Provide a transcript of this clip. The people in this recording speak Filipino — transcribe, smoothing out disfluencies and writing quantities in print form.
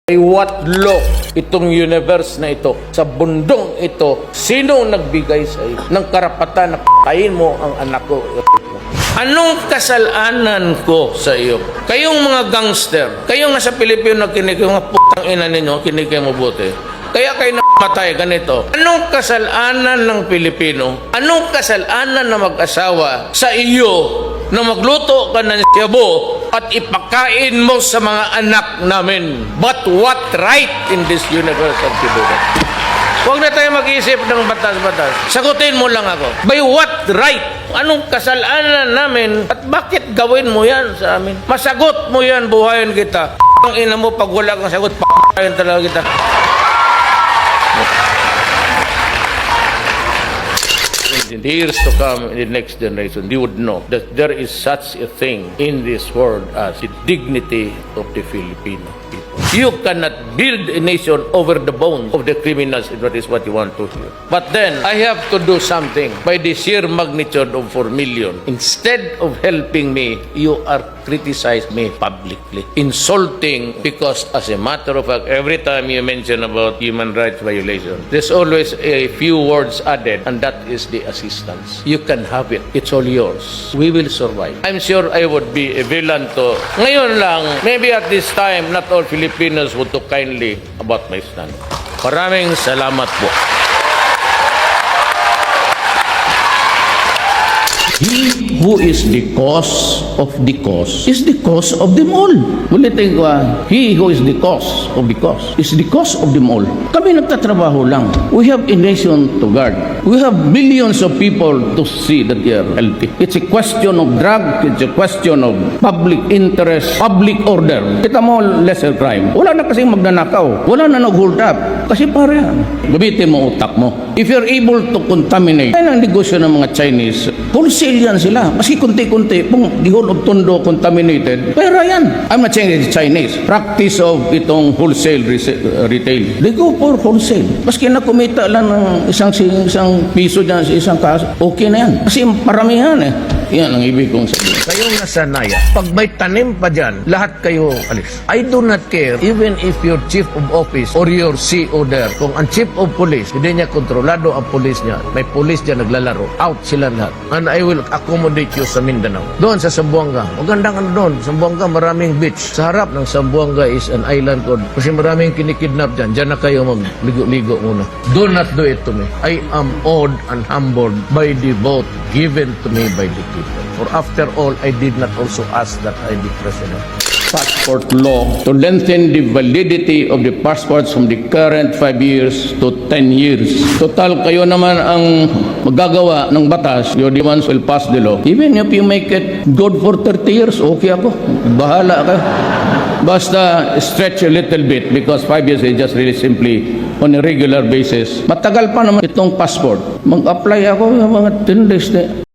By what law itong universe na ito, sa bundong ito, sino nagbigay sa iyo ng karapatan na patayin mo ang anak ko? Anong kasalanan ko sa iyo? Kayong mga gangster, kayong nasa Pilipino na kinig, yung mga putang ina ninyo, kinig kayo mabuti. Kaya kayo namatay ganito. Anong kasalanan ng Pilipino? Anong kasalanan na mag-asawa sa iyo na magluto ka ng siyabo at ipakain mo sa mga anak namin? But what right in this universe of to do that? Huwag na tayo mag-isip ng batas-batas. Sagutin mo lang ako. By what right? Anong kasalanan namin at bakit gawin mo yan sa amin? Masagot mo yan, buhayin kita. Ang ina mo, pag wala kang sagot, p***ayin talaga kita. In the years to come, in the next generation, they would know that there is such a thing in this world as the dignity of the Filipino people. You cannot build a nation over the bones of the criminals, if that is what you want to hear. But then, I have to do something by the sheer magnitude of 4 million. Instead of helping me, you are criticizing me publicly. Insulting, because as a matter of fact, every time you mention about human rights violation, there's always a few words added, and that is the assistance. You can have it. It's all yours. We will survive. I'm sure I would be a villain to. Ngayon lang, maybe at this time, not all Filipinos would talk kindly about my stand. Maraming salamat po. He who is the cause of the cause is the cause of them all. Ulitin ko, he who is the cause of the cause is the cause of them all. Kami nagtatrabaho lang. We have a nation to guard. We have millions of people to see that they are healthy. It's a question of drug. It's a question of public interest, public order. Kita mo, lesser crime. Wala na kasing magnanakaw. Wala na nag-hold up. Kasi pare yan. Gamitin mo utak mo. If you're able to contaminate, yan ang negosyo ng mga Chinese. Wholesale yan sila. Maski kunti-kunti, kung the whole of Tondo contaminated, pera yan. I'm not saying it's Chinese. Practice of itong wholesale retail. They go for wholesale. Maski na kumita lang ng isang piso dyan sa isang kaso, okay na yan. Kasi paramihan eh. Yan ang ibig kong sabihin. Kayong nasanaya, pag may tanim pa dyan, lahat kayo alis. I do not care even if your chief of office or your CO there, kung ang chief of police, hindi niya kontrolado ang police niya, may police dyan naglalaro, out sila lahat. And I will accommodate you sa Mindanao. Doon sa Zamboanga, magandang ano doon, Zamboanga maraming beach. Sa harap ng Zamboanga is an island called, kasi maraming kinikidnap dyan, dyan na kayo magligo-ligo muna. Do not do it to me. I am awed and humbled by the vote given to me by the people. For after all, I did not also ask that I be president. Passport law to lengthen the validity of the passports from the current 5 years to 10 years. Total, kayo naman ang magagawa ng batas. You're the ones who will pass the law. Even if you make it good for 30 years, okay ako. Bahala ka. Basta stretch a little bit because 5 years is just really simply on a regular basis. Matagal pa naman itong passport. Mag-apply ako ng mga 10 days na.